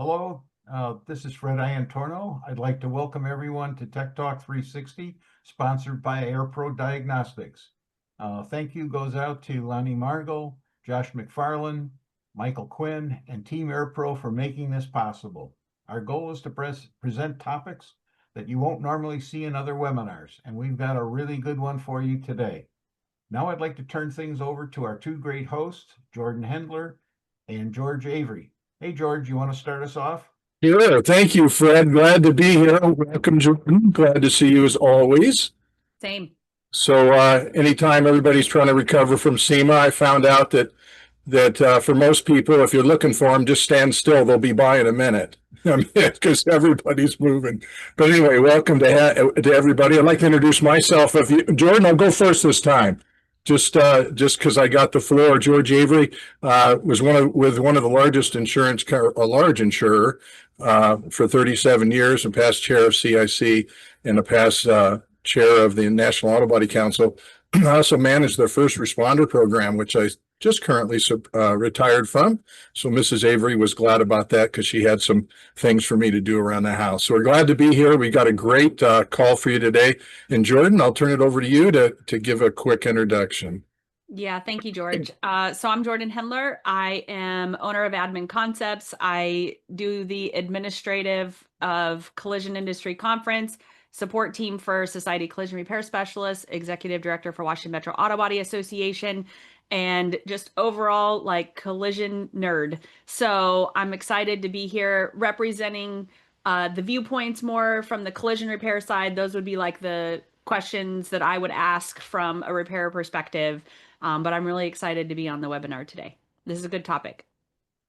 Hello, this is Fred Iantorno. I'd like to welcome everyone to Tech Talk 360, sponsored by AirPro Diagnostics. Thank you goes out to Lonnie Margot, Josh McFarland, Michael Quinn, and Team AirPro for making this possible. Our goal is to present topics that you won't normally see in other webinars, and we've got a really good one for you today. Now I'd like to turn things over to our two great hosts, Jordan Hendler and George Avery. Hey, George, you want to start us off? Sure. Thank you, Fred. Glad to be here. Welcome, Jordan. Glad to see you as always. Same. So anytime everybody's trying to recover from SEMA, I found out that for most people, if you're looking for them, just stand still. They'll be by in a minute. Because everybody's moving. But anyway, welcome to everybody. I'd like to introduce myself. Jordan, I'll go first this time. Just because I got the floor. George Avery was one of the largest a large insurer for 37 years, and past chair of CIC and a past chair of the National Auto Body Council. I also managed their first responder program, which I just currently retired from. So Mrs. Avery was glad about that because she had some things for me to do around the house. So we're glad to be here. We got a great call for you today. And Jordan, I'll turn it over to you to give a quick introduction. Yeah, thank you, George. So I'm Jordan Hendler. I am owner of Admin Concepts. I do the administrative of Collision Industry Conference, support team for Society Collision Repair Specialists, executive director for Washington Metro Auto Body Association, and just overall like collision nerd. So I'm excited to be here representing the viewpoints more from the collision repair side. Those would be like the questions that I would ask from a repair perspective. But I'm really excited to be on the webinar today. This is a good topic.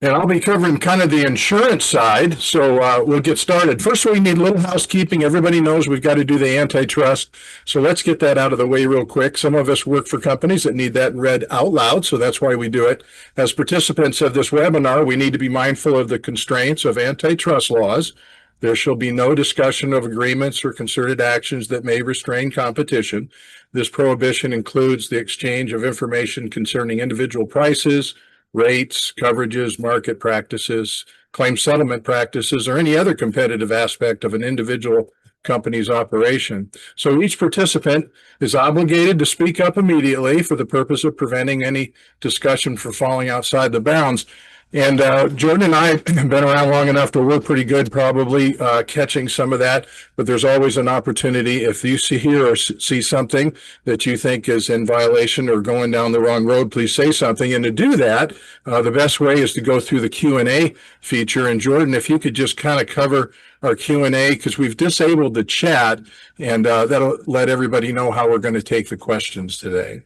And I'll be covering kind of the insurance side, so we'll get started. First, we need a little housekeeping. Everybody knows we've got to do the antitrust, so let's get that out of the way real quick. Some of us work for companies that need that read out loud, so that's why we do it. As participants of this webinar, we need to be mindful of the constraints of antitrust laws. There shall be no discussion of agreements or concerted actions that may restrain competition. This prohibition includes the exchange of information concerning individual prices, rates, coverages, market practices, claim settlement practices, or any other competitive aspect of an individual company's operation. So each participant is obligated to speak up immediately for the purpose of preventing any discussion from falling outside the bounds. And Jordan and I have been around long enough to we're pretty good probably catching some of that, but there's always an opportunity. If you hear or see something that you think is in violation or going down the wrong road, please say something. And to do that, the best way is to go through the Q&A feature. And Jordan, if you could just kind of cover our Q&A, because we've disabled the chat, and that'll let everybody know how we're going to take the questions today.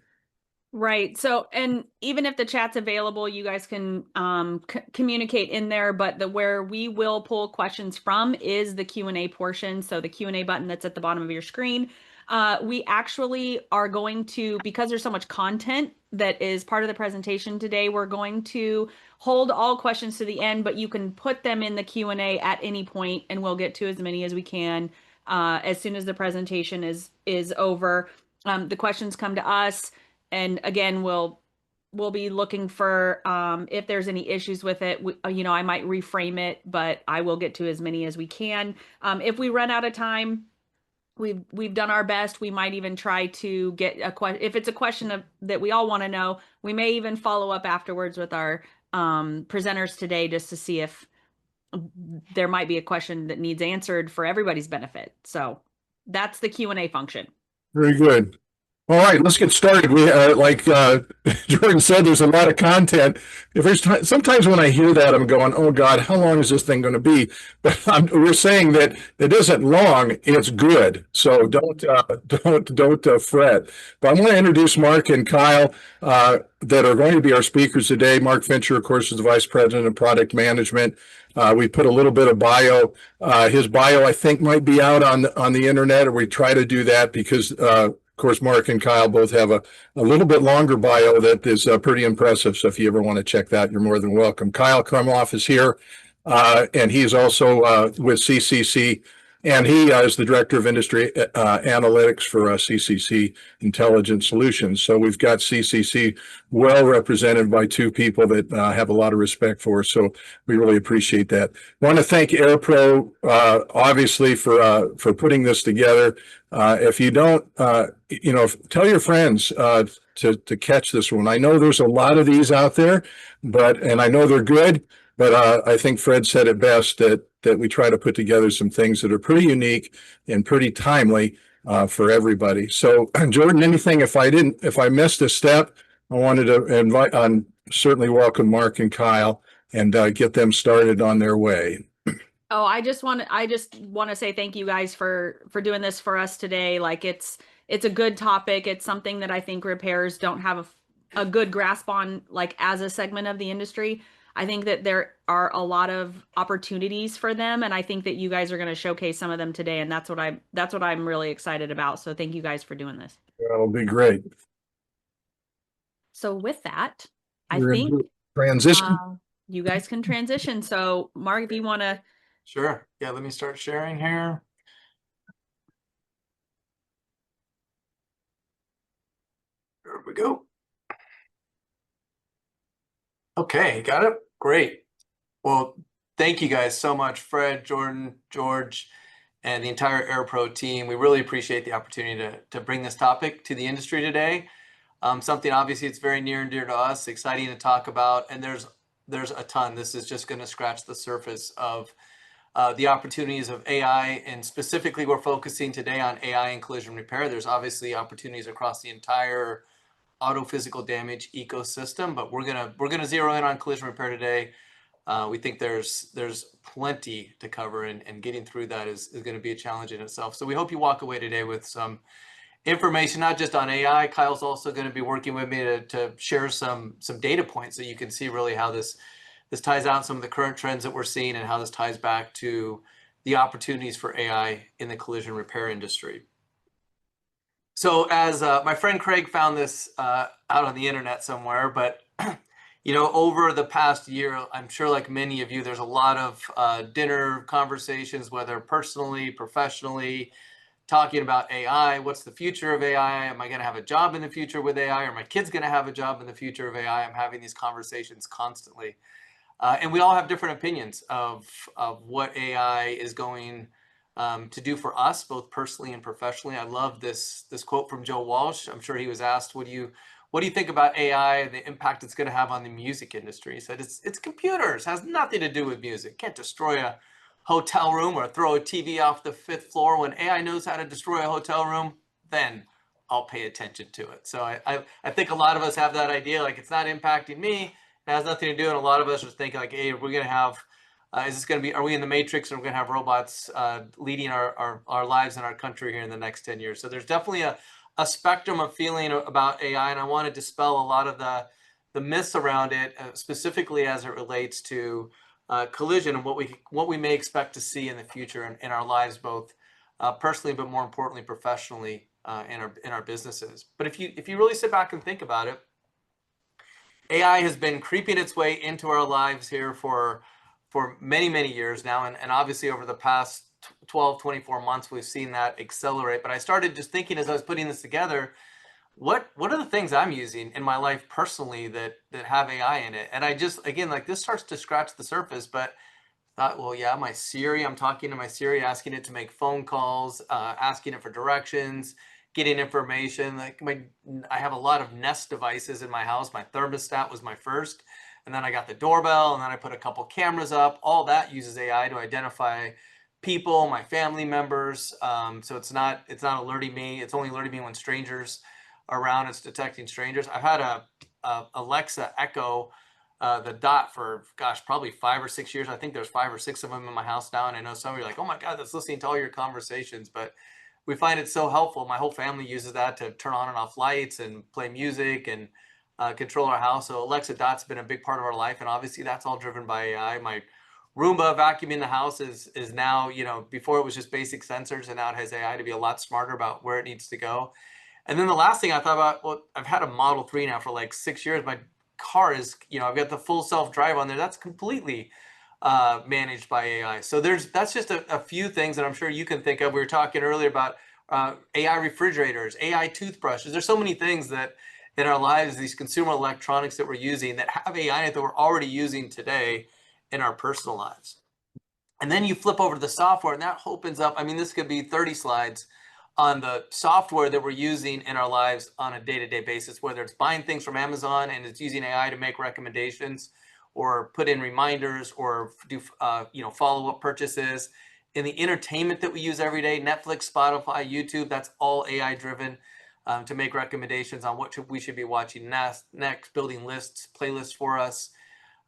Right. So, and even if the chat's available, you guys can communicate in there, but where we will pull questions from is the Q&A portion. So the Q&A button that's at the bottom of your screen. We actually are going to, because there's so much content that is part of the presentation today, we're going to hold all questions to the end, but you can put them in the Q&A at any point, and we'll get to as many as we can as soon as the presentation is over. The questions come to us. And again, we'll be looking for if there's any issues with it. I might reframe it, but I will get to as many as we can. If we run out of time, we've done our best. We might even try to get a question. If it's a question that we all want to know, we may even follow up afterwards with our presenters today just to see if there might be a question that needs answered for everybody's benefit. So that's the Q&A function. Very good. All right, let's get started. We like Jordan said, there's a lot of content. Sometimes when I hear that, I'm going, "Oh God, how long is this thing going to be?" But we're saying that it isn't long; it's good. So don't fret. But I want to introduce Mark and Kyle that are going to be our speakers today. Mark Fincher, of course, is the Vice President of Product Management. We put a little bit of bio. His bio, I think, might be out on the internet, or we try to do that because. Of course, Mark and Kyle both have a little bit longer bio that is pretty impressive. So if you ever want to check that, you're more than welcome. Kyle Krumloff is here, and he's also with CCC And he is the Director of Industry Analytics for CCC Intelligent Solutions. So we've got CCC well represented by two people that have a lot of respect for us. So we really appreciate that. Want to thank AirPro, obviously, for putting this together. If you don't, tell your friends to catch this one. I know there's a lot of these out there, and I know they're good. But I think Fred said it best that we try to put together some things that are pretty unique and pretty timely for everybody. So, Jordan, anything if I missed a step, I wanted to invite on certainly welcome Mark and Kyle and get them started on their way. Oh, I just want to say thank you guys for doing this for us today. Like it's a good topic. It's something that I think repairs don't have a good grasp on, like as a segment of the industry. I think that there are a lot of opportunities for them, and I think that you guys are going to showcase some of them today, and that's what I'm really excited about. So thank you guys for doing this. That'll be great. So with that, I We're think transition. you guys can transition. So Mark, if you want to. Sure. Yeah, let me start sharing here. There we go. Okay, got it. Great. Well, thank you guys so much, Fred, Jordan, George, and the entire AirPro team. We really appreciate the opportunity to bring this topic to the industry today. Something obviously it's very near and dear to us, exciting to talk about, and there's a ton. This is just going to scratch the surface of the opportunities of AI, and specifically we're focusing today on AI and collision repair. There's obviously opportunities across the entire auto physical damage ecosystem, but we're gonna zero in on collision repair today. We think there's plenty to cover, and getting through that is going to be a challenge in itself. So we hope you walk away today with some information, not just on AI. Kyle's also going to be working with me to share some data points so you can see really how this ties out some of the current trends that we're seeing and how this ties back to the opportunities for AI in the collision repair industry. So as my friend Craig found this out on the internet somewhere, but over the past year, I'm sure like many of you, there's a lot of dinner conversations, whether personally, professionally, talking about AI. What's the future of AI? Am I going to have a job in the future with AI? Are my kids going to have a job in the future of AI? I'm having these conversations constantly. And we all have different opinions of what AI is going to do for us, both personally and professionally. I love this quote from Joe Walsh. I'm sure he was asked, what do you think about AI and the impact it's going to have on the music industry? He said, it's computers, has nothing to do with music. Can't destroy a hotel room or throw a TV off the 5th floor. When AI knows how to destroy a hotel room, then I'll pay attention to it. So I think a lot of us have that idea, like it's not impacting me. It has nothing to do. And a lot of us are thinking like, hey, we're going to have, are we in the Matrix, and we're going to have robots leading our lives in our country here in the next 10 years? So there's definitely a spectrum of feeling about AI. And I want to dispel a lot of the myths around it, specifically as it relates to collision and what we may expect to see in the future in our lives, both personally, but more importantly, professionally in our businesses. But if you really sit back and think about it, AI has been creeping its way into our lives here for many, many years now. And obviously over the past 12, 24 months, we've seen that accelerate. But I started just thinking as I was putting this together, what are the things I'm using in my life personally that have AI in it? And I just, again, like this starts to scratch the surface, but thought, well, yeah, my Siri, I'm talking to my Siri, asking it to make phone calls, asking it for directions, getting information. Like I have a lot of Nest devices in my house. My thermostat was my first, and then I got the doorbell, and then I put a couple cameras up. All that uses AI to identify people, my family members. So it's not alerting me. It's only alerting me when strangers are around. It's detecting strangers. I've had a Alexa Echo the Dot for, gosh, probably 5 or 6 years. I think there's 5 or 6 of them in my house now. And I know some of you are like, oh my God, that's listening to all your conversations. But we find it so helpful. My whole family uses that to turn on and off lights and play music and control our house. So Alexa Dot's been a big part of our life. And obviously that's all driven by AI. My Roomba vacuuming the house is now, before it was just basic sensors, and now it has AI to be a lot smarter about where it needs to go. And then the last thing I thought about, well, I've had a Model 3 now for like 6 years. My car is, I've got the full self-drive on there. That's completely managed by AI. So that's just a few things that I'm sure you can think of. We were talking earlier about AI refrigerators, AI toothbrushes. There's so many things that in our lives, these consumer electronics that we're using that have AI in it that we're already using today in our personal lives. And then you flip over to the software and that opens up, I mean, this could be 30 slides on the software that we're using in our lives on a day-to-day basis, whether it's buying things from Amazon and it's using AI to make recommendations or put in reminders or do follow-up purchases. In the entertainment that we use every day, Netflix, Spotify, YouTube, that's all AI driven to make recommendations on what we should be watching next, building lists, playlists for us.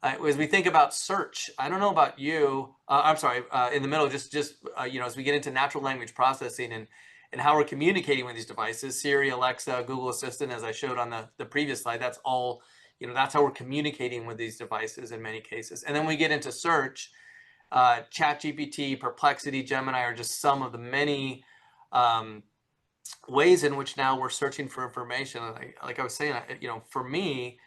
As we think about search, I don't know about you, I'm sorry, in the middle, just as we get into natural language processing and how we're communicating with these devices, Siri, Alexa, Google Assistant, as I showed on the previous slide, that's all, that's how we're communicating with these devices in many cases. And then we get into search, ChatGPT, Perplexity, Gemini are just some of the many ways in which now we're searching for information. Like I was saying, for me,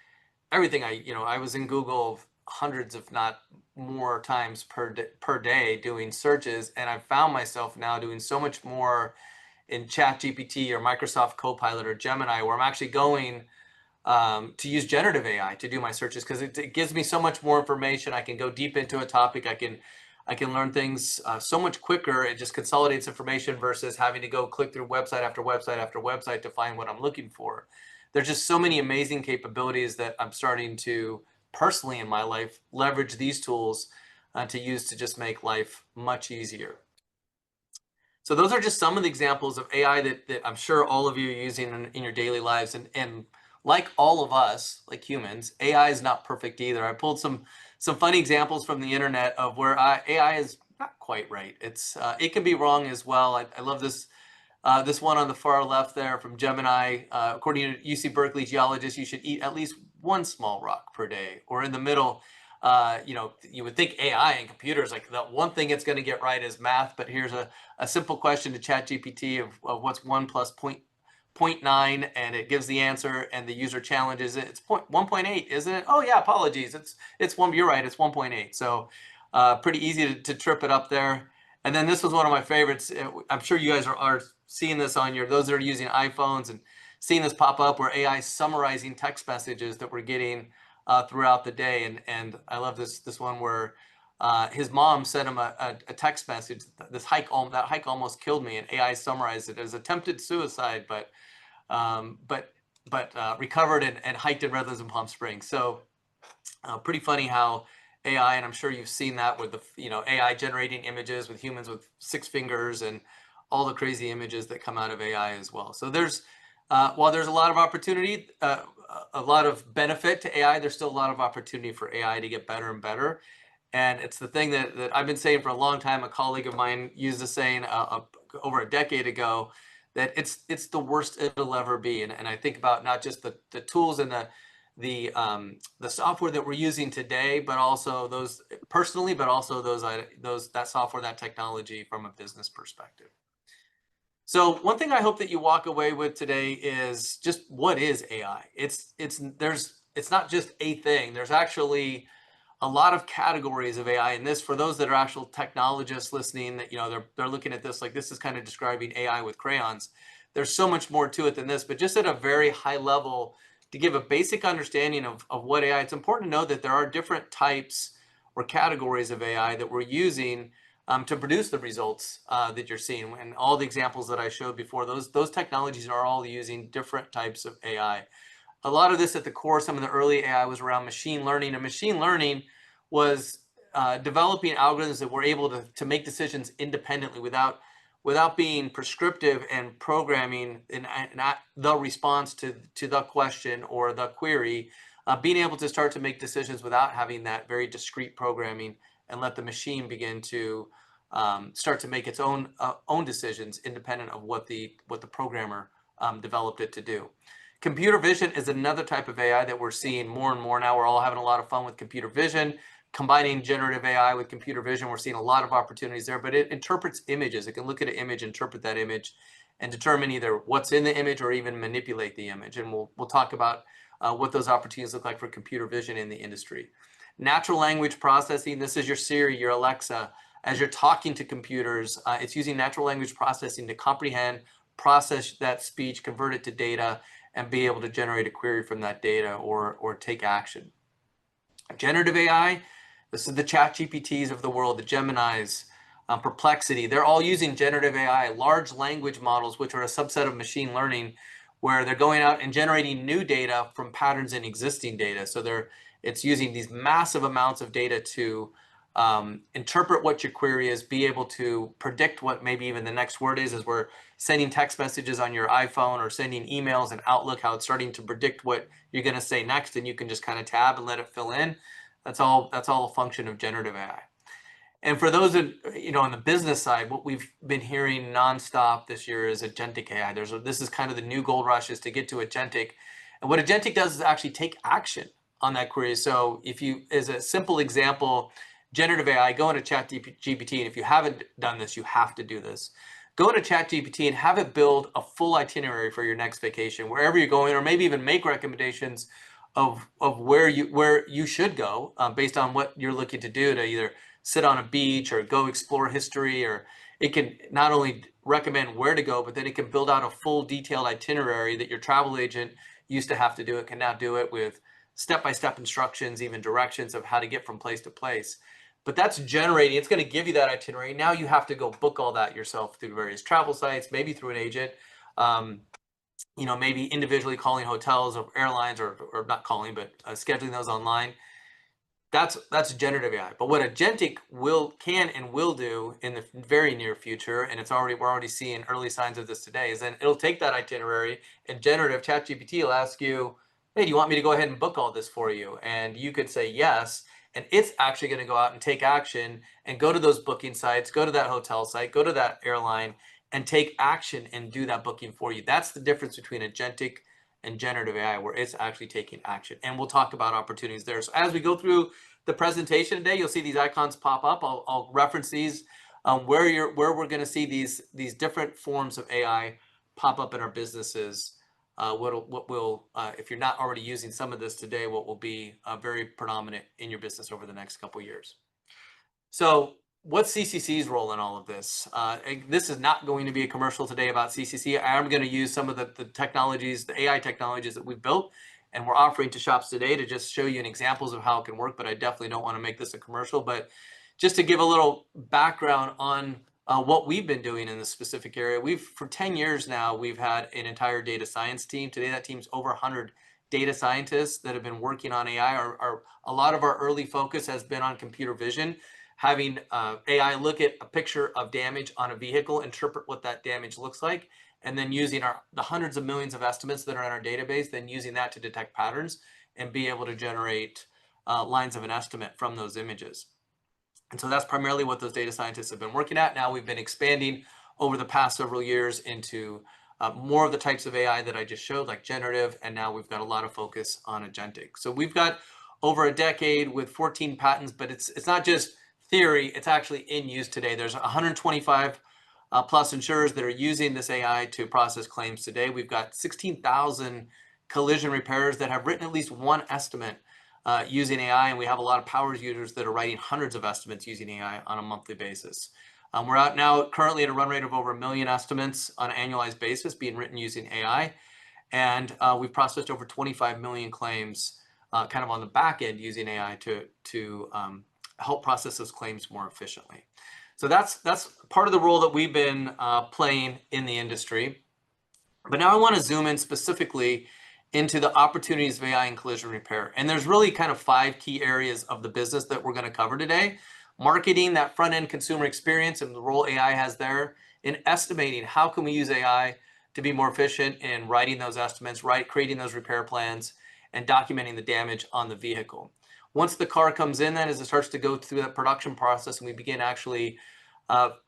everything I was in Google hundreds, if not more times per day doing searches. And I've found myself now doing so much more in ChatGPT or Microsoft Copilot or Gemini, where I'm actually going to use generative AI to do my searches because it gives me so much more information. I can go deep into a topic. I can learn things so much quicker. It just consolidates information versus having to go click through website after website after website to find what I'm looking for. There's just so many amazing capabilities that I'm starting to personally in my life leverage these tools to use to just make life much easier. So those are just some of the examples of AI that I'm sure all of you are using in your daily lives. And like all of us, like humans, AI is not perfect either. I pulled some funny examples from the internet of where AI is not quite right. It can be wrong as well. I love this this one on the far left there from Gemini. According to UC Berkeley geologists, you should eat at least one small rock per day. Or in the middle, you would think AI and computers, like the one thing it's going to get right is math. But here's a simple question to ChatGPT of what's 1 plus 0.9, and it gives the answer, and the user challenges it. It's 1.8, isn't it? Oh yeah, apologies. It's one. You're right. It's 1.8. So pretty easy to trip it up there. And then this was one of my favorites. I'm sure you guys are seeing this on those that are using iPhones and seeing this pop up where AI is summarizing text messages that we're getting throughout the day. And I love this one where his mom sent him a text message. That hike almost killed me, and AI summarized it as attempted suicide, but recovered and hiked in Redlands and Palm Springs. So pretty funny how AI, and I'm sure you've seen that with the AI generating images with humans with 6 fingers and all the crazy images that come out of AI as well. So there's while there's a lot of opportunity, a lot of benefit to AI, there's still a lot of opportunity for AI to get better and better. And it's the thing that I've been saying for a long time. A colleague of mine used the saying over a decade ago that it's the worst it'll ever be. And I think about not just the tools and the software that we're using today, but also those personally, but also that software, that technology from a business perspective. So one thing I hope that you walk away with today is just what is AI? It's not just a thing. There's actually a lot of categories of AI in this. For those that are actual technologists listening, that they're looking at this like this is kind of describing AI with crayons. There's so much more to it than this, but just at a very high level, to give a basic understanding of what AI, it's important to know that there are different types or categories of AI that we're using to produce the results that you're seeing. And all the examples that I showed before, those technologies are all using different types of AI. A lot of this at the core, some of the early AI was around machine learning, and machine learning was developing algorithms that were able to make decisions independently without being prescriptive and programming the response to the question or the query, being able to start to make decisions without having that very discrete programming and let the machine begin to start to make its own decisions independent of what the programmer developed it to do. Computer vision is another type of AI that we're seeing more and more now. We're all having a lot of fun with computer vision. Combining generative AI with computer vision, we're seeing a lot of opportunities there, but it interprets images. It can look at an image, interpret that image, and determine either what's in the image or even manipulate the image. And we'll talk about what those opportunities look like for computer vision in the industry. Natural language processing, this is your Siri, your Alexa. As you're talking to computers, it's using natural language processing to comprehend, process that speech, convert it to data, and be able to generate a query from that data or take action. Generative AI, this is the ChatGPTs of the world, the Geminis, Perplexity. They're all using generative AI, large language models, which are a subset of machine learning, where they're going out and generating new data from patterns in existing data. So it's using these massive amounts of data to interpret what your query is, be able to predict what maybe even the next word is, as we're sending text messages on your iPhone or sending emails in Outlook, how it's starting to predict what you're going to say next, and you can just kind of tab and let it fill in. That's all a function of generative AI. And for those that, on the business side, what we've been hearing nonstop this year is agentic AI. This is kind of the new gold rush, is to get to agentic. And what agentic does is actually take action on that query. So if you, as a simple example, generative AI, go into ChatGPT, and if you haven't done this, you have to do this. Go into ChatGPT and have it build a full itinerary for your next vacation, wherever you're going, or maybe even make recommendations of where you should go based on what you're looking to do, to either sit on a beach or go explore history, or it can not only recommend where to go, but then it can build out a full detailed itinerary that your travel agent used to have to do. It can now do it with step-by-step instructions, even directions of how to get from place to place. But that's generating, it's going to give you that itinerary. Now you have to go book all that yourself through various travel sites, maybe through an agent, maybe individually calling hotels or airlines, or not calling, but scheduling those online. That's generative AI. But what agentic can and will do in the very near future, and we're already seeing early signs of this today, is then it'll take that itinerary, and generative ChatGPT will ask you, hey, do you want me to go ahead and book all this for you? And you could say yes, and it's actually going to go out and take action and go to those booking sites, go to that hotel site, go to that airline, and take action and do that booking for you. That's the difference between agentic and generative AI, where it's actually taking action. And we'll talk about opportunities there. So as we go through the presentation today, you'll see these icons pop up. I'll reference these where we're going to see these different forms of AI pop up in our businesses. What will if you're not already using some of this today, what will be very predominant in your business over the next couple of years. So what's CCC's role in all of this? This is not going to be a commercial today about CCC. I am going to use some of the technologies, the AI technologies that we've built and we're offering to shops today, to just show you examples of how it can work. But I definitely don't want to make this a commercial. But just to give a little background on what we've been doing in this specific area, for 10 years now, we've had an entire data science team. Today, that team's over 100 data scientists that have been working on AI. A lot of our early focus has been on computer vision, having AI look at a picture of damage on a vehicle, interpret what that damage looks like, and then using the hundreds of millions of estimates that are in our database, then using that to detect patterns and be able to generate lines of an estimate from those images. And so that's primarily what those data scientists have been working at. Now we've been expanding over the past several years into more of the types of AI that I just showed, like generative, and now we've got a lot of focus on agentic. So we've got over a decade with 14 patents, but it's not just theory, it's actually in use today. There's 125 plus insurers that are using this AI to process claims today. We've got 16,000 collision repairers that have written at least one estimate using AI, and we have a lot of power users that are writing hundreds of estimates using AI on a monthly basis. We're out now currently at a run rate of over 1 million estimates on an annualized basis being written using AI, and we've processed over 25 million claims kind of on the back end using AI to help process those claims more efficiently. So that's part of the role that we've been playing in the industry. But now I want to zoom in specifically into the opportunities of AI in collision repair. And there's really kind of 5 key areas of the business that we're going to cover today. Marketing, that front-end consumer experience and the role AI has there. In estimating, how can we use AI to be more efficient in writing those estimates, creating those repair plans, and documenting the damage on the vehicle. Once the car comes in, then as it starts to go through that production process and we begin actually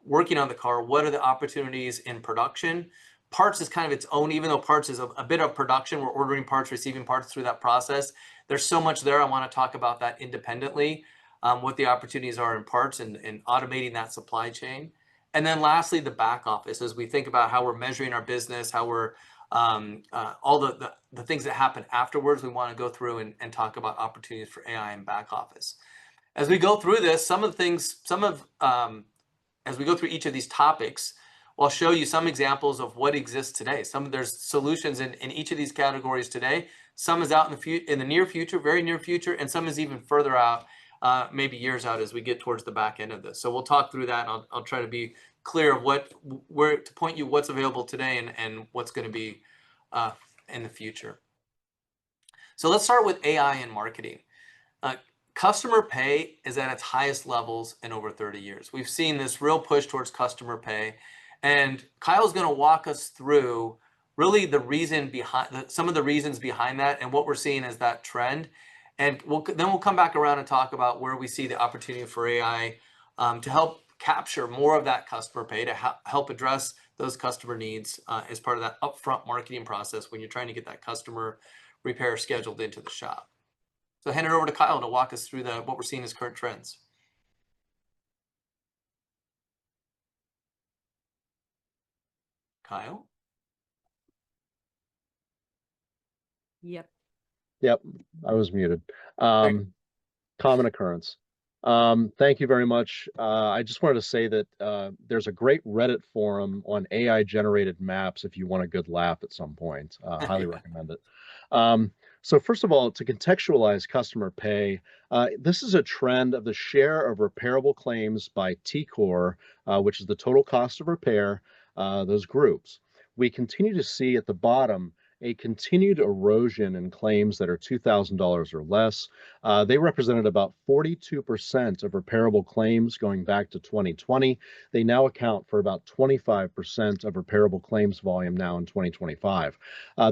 working on the car, what are the opportunities in production? Parts is kind of its own, even though parts is a bit of production. We're ordering parts, receiving parts through that process. There's so much there. I want to talk about that independently, what the opportunities are in parts and automating that supply chain. And then lastly, the back office, as we think about how we're measuring our business, how we're all the things that happen afterwards. We want to go through and talk about opportunities for AI in back office. As we go through this, as we go through each of these topics, I'll show you some examples of what exists today. There's solutions in each of these categories today. Some is out in the near future, very near future, and some is even further out, maybe years out as we get towards the back end of this. So we'll talk through that, and I'll try to be clear of where to point you what's available today and what's going to be in the future. So let's start with AI in marketing. Customer pay is at its highest levels in over 30 years. We've seen this real push towards customer pay, and Kyle's going to walk us through really the reason behind some of the reasons behind that and what we're seeing as that trend. And then we'll come back around and talk about where we see the opportunity for AI to help capture more of that customer pay, to help address those customer needs as part of that upfront marketing process when you're trying to get that customer repair scheduled into the shop. So hand it over to Kyle to walk us through what we're seeing as current trends. Kyle? Yep. Yep, I was muted. Common occurrence. Thank you very much. I just wanted to say that there's a great Reddit forum on AI generated maps if you want a good laugh at some point. Highly recommend it. So first of all, to contextualize customer pay, this is a trend of the share of repairable claims by TCOR, which is the total cost of repair, those groups. We continue to see at the bottom a continued erosion in claims that are $2,000 or less. They represented about 42% of repairable claims going back to 2020. They now account for about 25% of repairable claims volume now in 2025.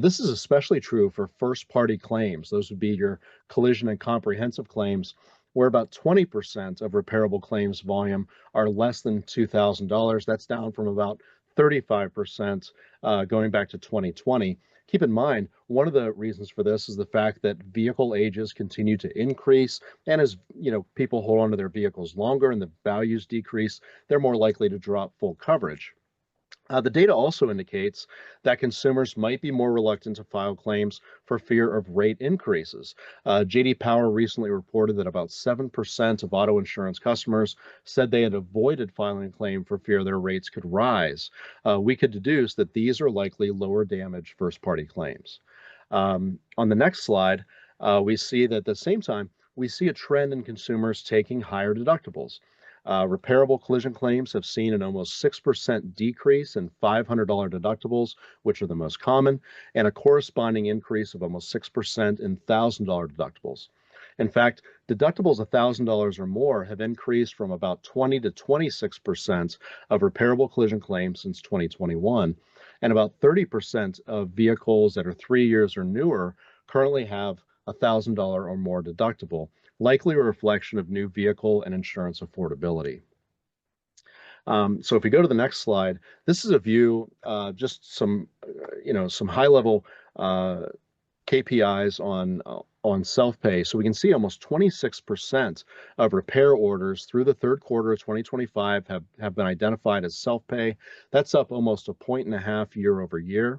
This is especially true for first-party claims. Those would be your collision and comprehensive claims, where about 20% of repairable claims volume are less than $2,000. That's down from about 35% going back to 2020. Keep in mind, one of the reasons for this is the fact that vehicle ages continue to increase, and as people hold on to their vehicles longer and the values decrease, they're more likely to drop full coverage. The data also indicates that consumers might be more reluctant to file claims for fear of rate increases. J.D. Power recently reported that about 7% of auto insurance customers said they had avoided filing a claim for fear their rates could rise. We could deduce that these are likely lower damage first-party claims. On the next slide, we see that at the same time, we see a trend in consumers taking higher deductibles. Repairable collision claims have seen an almost 6% decrease in $500 deductibles, which are the most common, and a corresponding increase of almost 6% in $1,000 deductibles. In fact, deductibles $1,000 or more have increased from about 20 to 26% of repairable collision claims since 2021, and about 30% of vehicles that are 3 years or newer currently have $1,000 or more deductible, likely a reflection of new vehicle and insurance affordability. So if we go to the next slide, this is a view, just some high-level KPIs on self-pay. So we can see almost 26% of repair orders through the third quarter of 2025 have been identified as self-pay. That's up almost 1.5 points year over year.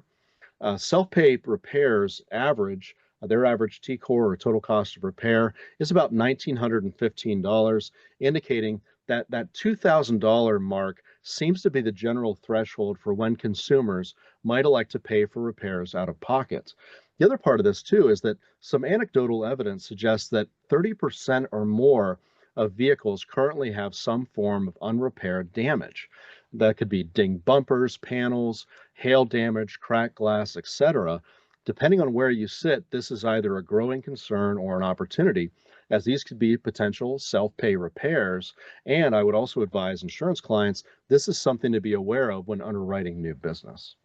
Self-pay repairs average. Their average TCOR, or total cost of repair, is about $1,915, indicating that that $2,000 mark seems to be the general threshold for when consumers might elect to pay for repairs out of pocket. The other part of this, too, is that some anecdotal evidence suggests that 30% or more of vehicles currently have some form of unrepaired damage. That could be dinged bumpers, panels, hail damage, cracked glass, etc. Depending on where you sit, this is either a growing concern or an opportunity, as these could be potential self-pay repairs. And I would also advise insurance clients, this is something to be aware of when underwriting new business.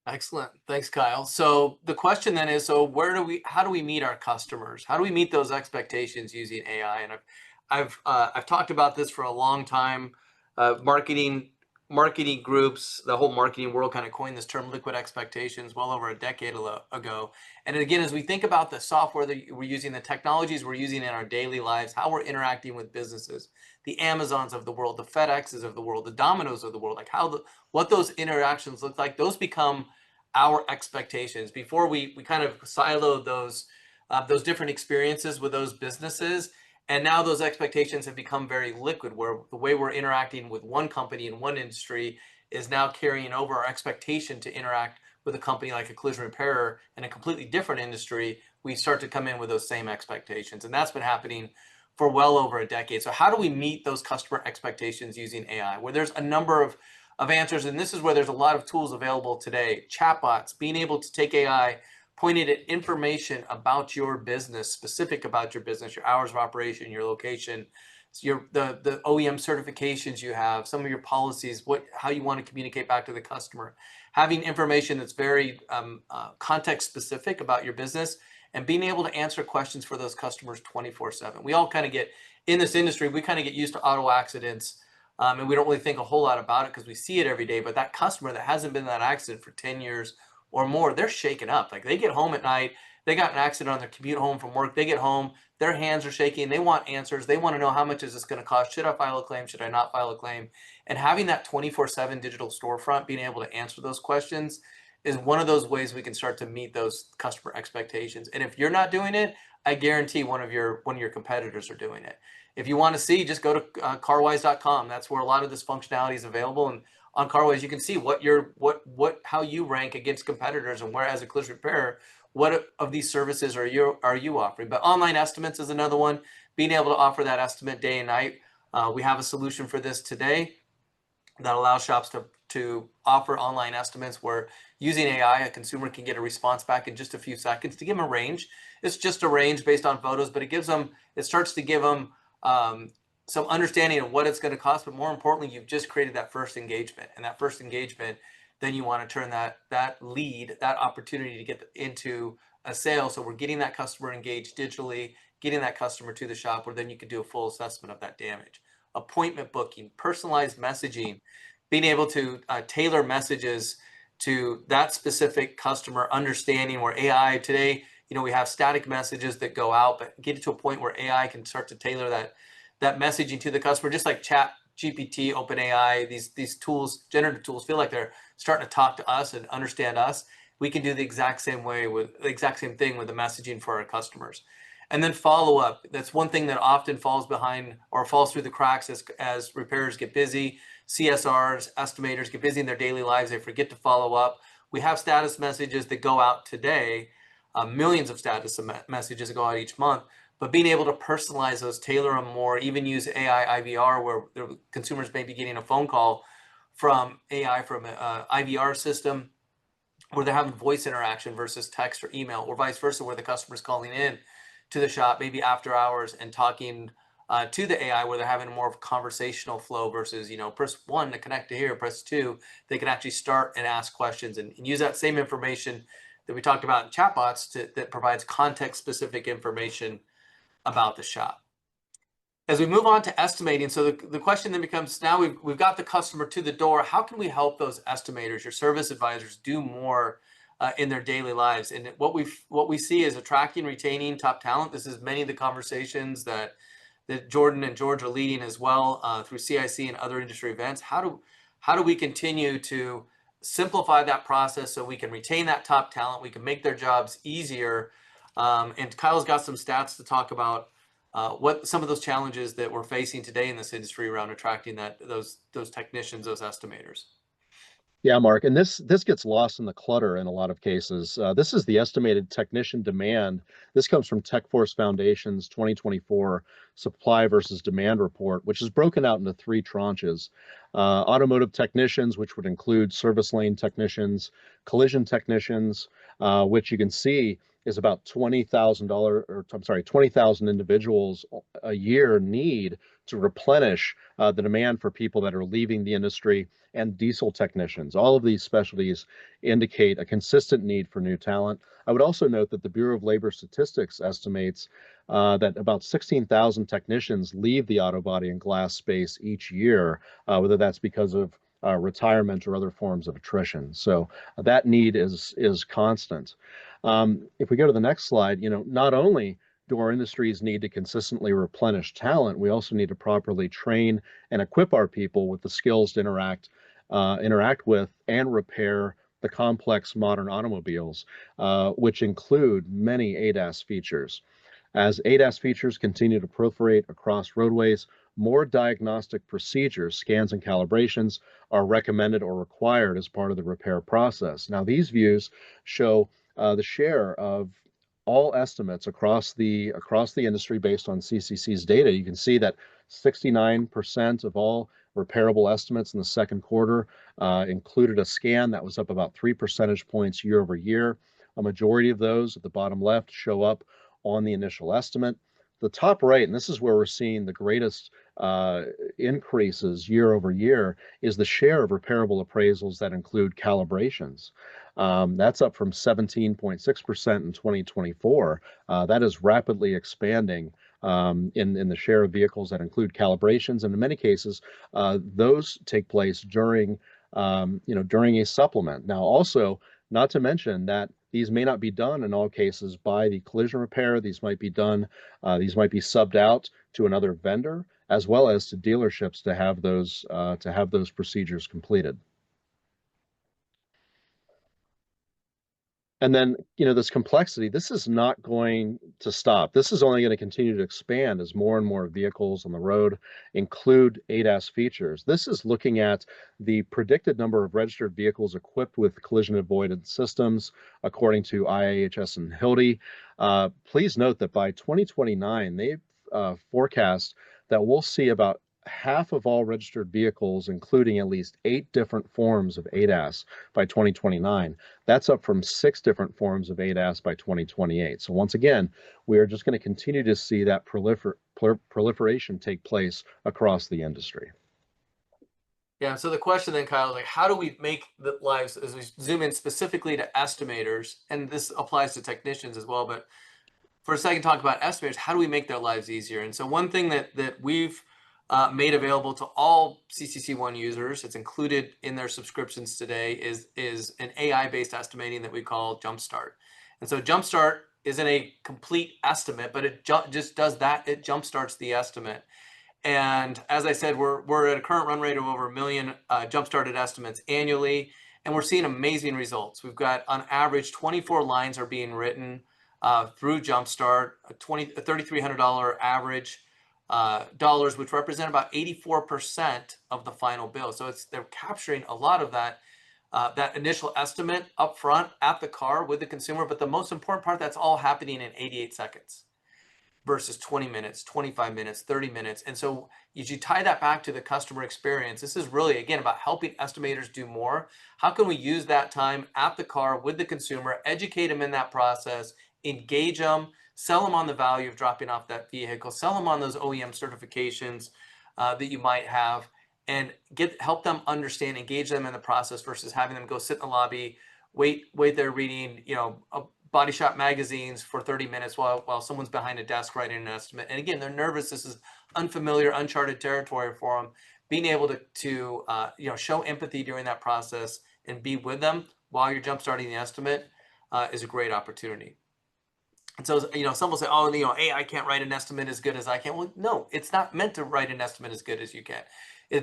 Excellent. Thanks, Kyle. So the question then is, how do we meet our customers? How do we meet those expectations using AI? And I've talked about this for a long time. Marketing marketing groups, the whole marketing world kind of coined this term liquid expectations well over a decade ago. And again, as we think about the software that we're using, the technologies we're using in our daily lives, how we're interacting with businesses, the Amazons of the world, the FedExes of the world, the Domino's of the world, like what those interactions look like, those become our expectations. Before we kind of siloed those different experiences with those businesses. And now those expectations have become very liquid, where the way we're interacting with one company in one industry is now carrying over our expectation to interact with a company like a collision repairer in a completely different industry. We start to come in with those same expectations. And that's been happening for well over a decade. So how do we meet those customer expectations using AI? Where there's a number of answers, and this is where there's a lot of tools available today. Chatbots, being able to take AI, pointed at information about your business, specific about your business, your hours of operation, your location, the OEM certifications you have, some of your policies, how you want to communicate back to the customer, having information that's very context specific about your business, and being able to answer questions for those customers 24/7. We all kind of get in this industry, we kind of get used to auto accidents, and we don't really think a whole lot about it because we see it every day. But that customer that hasn't been in that accident for 10 years or more, they're shaken up. Like, they get home at night, they got an accident on their commute home from work, they get home, their hands are shaking, they want answers, they want to know, how much is this going to cost? Should I file a claim? Should I not file a claim? And having that 24/7 digital storefront, being able to answer those questions, is one of those ways we can start to meet those customer expectations. And if you're not doing it, I guarantee one of your competitors are doing it. If you want to see, just go to carwise.com. That's where a lot of this functionality is available. And on Carwise, you can see how you rank against competitors, and where, as a collision repairer, what of these services are you offering. But online estimates is another one. Being able to offer that estimate day and night. We have a solution for this today that allows shops to offer online estimates, where using AI, a consumer can get a response back in just a few seconds to give them a range. It's just a range based on photos, but it starts to give them some understanding of what it's going to cost. But more importantly, you've just created that first engagement, and that first engagement, then you want to turn that lead, that opportunity to get into a sale. So we're getting that customer engaged digitally, getting that customer to the shop, where then you can do a full assessment of that damage. Appointment booking, personalized messaging, being able to tailor messages to that specific customer, understanding where AI today, we have static messages that go out, but get it to a point where AI can start to tailor that messaging to the customer, just like Chat GPT, OpenAI, these tools, generative tools, feel like they're starting to talk to us and understand us. We can do the exact same thing with the messaging for our customers. And then follow up. That's one thing that often falls behind or falls through the cracks as repairers get busy. CSRs, estimators get busy in their daily lives. They forget to follow up. We have status messages that go out today, millions of status messages that go out each month. But being able to personalize those, tailor them more, even use AI IVR, where the consumers may be getting a phone call from AI, from an IVR system, where they're having voice interaction versus text or email, or vice versa, where the customer's calling in to the shop, maybe after hours, and talking to the AI, where they're having more of a conversational flow versus, press 1 to connect to here, press 2. They can actually start and ask questions and use that same information that we talked about in chatbots that provides context-specific information about the shop. As we move on to estimating, so the question then becomes, now we've got the customer to the door, how can we help those estimators, your service advisors, do more in their daily lives? And what we see is attracting, retaining top talent. This is many of the conversations that Jordan and George are leading as well through CIC and other industry events. How do we continue to simplify that process so we can retain that top talent, we can make their jobs easier? And Kyle's got some stats to talk about what some of those challenges that we're facing today in this industry around attracting those technicians, those estimators. Yeah, Mark, and this gets lost in the clutter in a lot of cases. This is the estimated technician demand. This comes from TechForce Foundation's 2024 supply versus demand report, which is broken out into 3 tranches. Automotive technicians, which would include service lane technicians, collision technicians, which you can see is about $20,000 individuals a year need to replenish the demand for people that are leaving the industry, and diesel technicians. All of these specialties indicate a consistent need for new talent. I would also note that the Bureau of Labor Statistics estimates that about 16,000 technicians leave the auto body and glass space each year, whether that's because of retirement or other forms of attrition. So that need is constant. If we go to the next slide, not only do our industries need to consistently replenish talent, we also need to properly train and equip our people with the skills to interact with and repair the complex modern automobiles, which include many ADAS features. As ADAS features continue to proliferate across roadways, more diagnostic procedures, scans, and calibrations are recommended or required as part of the repair process. Now, these views show the share of all estimates across the industry based on CCC's data. You can see that 69% of all repairable estimates in the second quarter included a scan. That was up about 3 percentage points year over year. A majority of those at the bottom left show up on the initial estimate. The top right, and this is where we're seeing the greatest increases year over year, is the share of repairable appraisals that include calibrations. That's up from 17.6% in 2024. That is rapidly expanding in the share of vehicles that include calibrations, and in many cases, those take place during a supplement. Now, also, not to mention that these may not be done in all cases by the collision repair. These might be subbed out to another vendor, as well as to dealerships to have those procedures completed. And then, this complexity, this is not going to stop. This is only going to continue to expand as more and more vehicles on the road include ADAS features. This is looking at the predicted number of registered vehicles equipped with collision avoidance systems, according to IIHS and HILDI. Please note that by 2029, they've forecast that we'll see about half of all registered vehicles, including at least 8 different forms of ADAS by 2029. That's up from 6 different forms of ADAS by 2028. So once again, we are just going to continue to see that proliferation take place across the industry. Yeah, so the question then, Kyle, is like, how do we make the lives, as we zoom in specifically to estimators, and this applies to technicians as well, but for a second talk about estimators, how do we make their lives easier? And so one thing that we've made available to all CCC1 users, it's included in their subscriptions today, is an AI-based estimating that we call Jumpstart. And so Jumpstart isn't a complete estimate, but it just does that. It jumpstarts the estimate. And as I said, we're at a current run rate of over 1 million jump-started estimates annually, and we're seeing amazing results. We've got, on average, 24 lines are being written through Jumpstart, a $3,300 average dollars, which represent about 84% of the final bill. So they're capturing a lot of that initial estimate up front at the car with the consumer. But the most important part, that's all happening in 88 seconds. Versus 20 minutes, 25 minutes, 30 minutes. And so as you tie that back to the customer experience, this is really, again, about helping estimators do more. How can we use that time at the car with the consumer, educate them in that process, engage them, sell them on the value of dropping off that vehicle, sell them on those OEM certifications that you might have, and help them understand, engage them in the process versus having them go sit in the lobby, wait there reading, body shop magazines for 30 minutes while someone's behind a desk writing an estimate. And again, they're nervous. This is unfamiliar, uncharted territory for them. Being able to show empathy during that process and be with them while you're jumpstarting the estimate is a great opportunity. And so, some will say, oh, AI can't write an estimate as good as I can. Well, no, it's not meant to write an estimate as good as you can.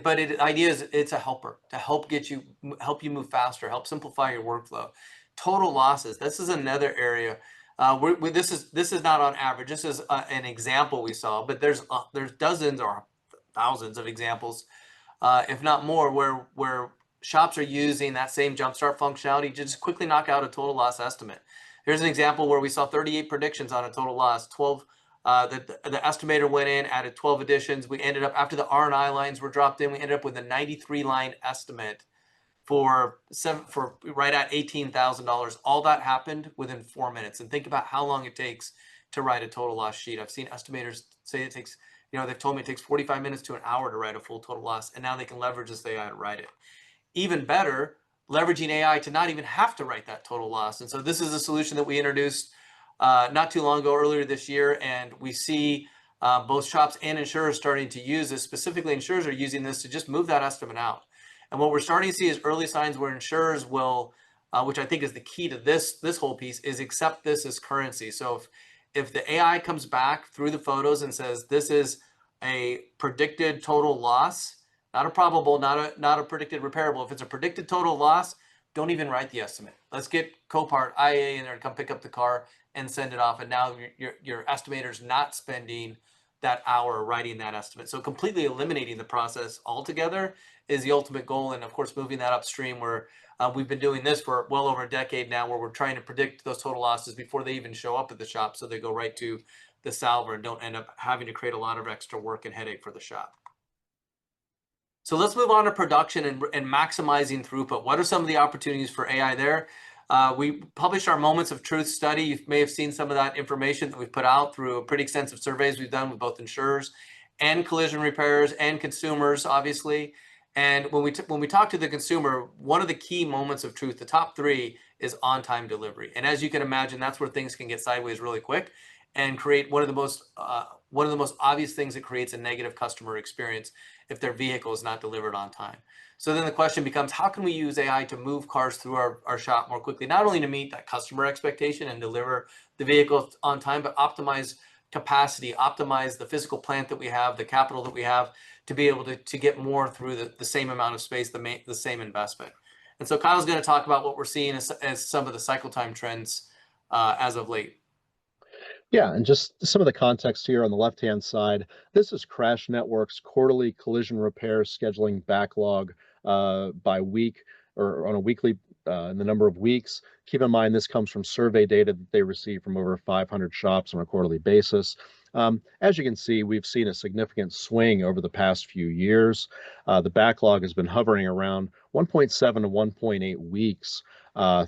But the idea is it's a helper to help you move faster, help simplify your workflow. Total losses. This is another area. This is not on average. This is an example we saw, but there's dozens or thousands of examples, if not more, where shops are using that same Jumpstart functionality to just quickly knock out a total loss estimate. Here's an example where we saw 38 predictions on a total loss. 12. The estimator went in, added 12 additions. We ended up, after the R&I lines were dropped in, we ended up with a 93-line estimate for right at $18,000. All that happened within 4 minutes. And think about how long it takes to write a total loss sheet. I've seen estimators say it takes, they've told me it takes 45 minutes to an hour to write a full total loss, and now they can leverage this AI to write it. Even better, leveraging AI to not even have to write that total loss. And so this is a solution that we introduced not too long ago, earlier this year, and we see both shops and insurers starting to use this. Specifically, insurers are using this to just move that estimate out. And what we're starting to see is early signs where insurers will, which I think is the key to this whole piece, is accept this as currency. So if the AI comes back through the photos and says this is a predicted total loss, not a probable, not a predicted repairable. If it's a predicted total loss, don't even write the estimate. Let's get Copart IA in there to come pick up the car and send it off. And now your estimator's not spending that hour writing that estimate. So completely eliminating the process altogether is the ultimate goal. And of course, moving that upstream where we've been doing this for well over a decade now, where we're trying to predict those total losses before they even show up at the shop. So they go right to the salver and don't end up having to create a lot of extra work and headache for the shop. So let's move on to production and maximizing throughput. What are some of the opportunities for AI there? We published our Moments of Truth study. You may have seen some of that information that we've put out through pretty extensive surveys we've done with both insurers and collision repairers and consumers, obviously. And when we talk to the consumer, one of the key moments of truth, the top 3, is on-time delivery. And as you can imagine, that's where things can get sideways really quick and create one of the most obvious things that creates a negative customer experience if their vehicle is not delivered on time. So then the question becomes, how can we use AI to move cars through our shop more quickly, not only to meet that customer expectation and deliver the vehicle on time, but optimize capacity, optimize the physical plant that we have, the capital that we have, to be able to get more through the same amount of space, the same investment. And so Kyle's going to talk about what we're seeing as some of the cycle time trends as of late. Yeah, and just some of the context here on the left-hand side, this is Crash Network's quarterly collision repair scheduling backlog by week or on a weekly in the number of weeks. Keep in mind, this comes from survey data that they receive from over 500 shops on a quarterly basis. As you can see, we've seen a significant swing over the past few years. The backlog has been hovering around 1.7 to 1.8 weeks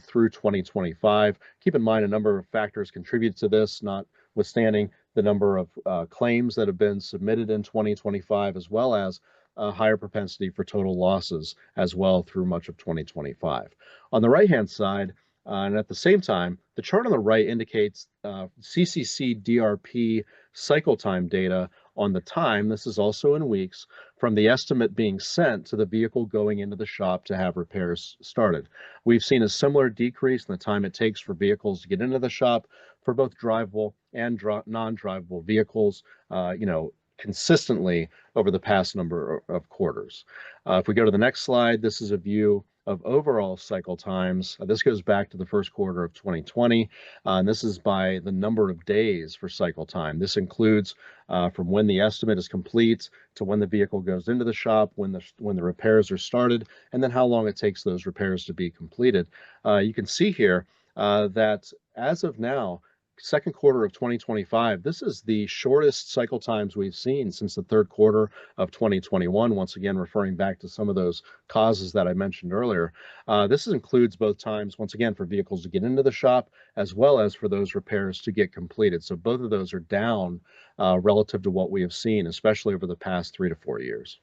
through 2025. Keep in mind, a number of factors contribute to this, notwithstanding the number of claims that have been submitted in 2025, as well as a higher propensity for total losses as well through much of 2025. On the right-hand side, and at the same time, the chart on the right indicates CCC DRP cycle time data on the time, this is also in weeks, from the estimate being sent to the vehicle going into the shop to have repairs started. We've seen a similar decrease in the time it takes for vehicles to get into the shop for both drivable and non-drivable vehicles, consistently over the past number of quarters. If we go to the next slide, this is a view of overall cycle times. This goes back to the first quarter of 2020, and this is by the number of days for cycle time. This includes from when the estimate is complete to when the vehicle goes into the shop, when the repairs are started, and then how long it takes those repairs to be completed. You can see here that as of now, second quarter of 2025, this is the shortest cycle times we've seen since the third quarter of 2021. Once again, referring back to some of those causes that I mentioned earlier. This includes both times, once again, for vehicles to get into the shop, as well as for those repairs to get completed. So both of those are down relative to what we have seen, especially over the past 3 to 4 years.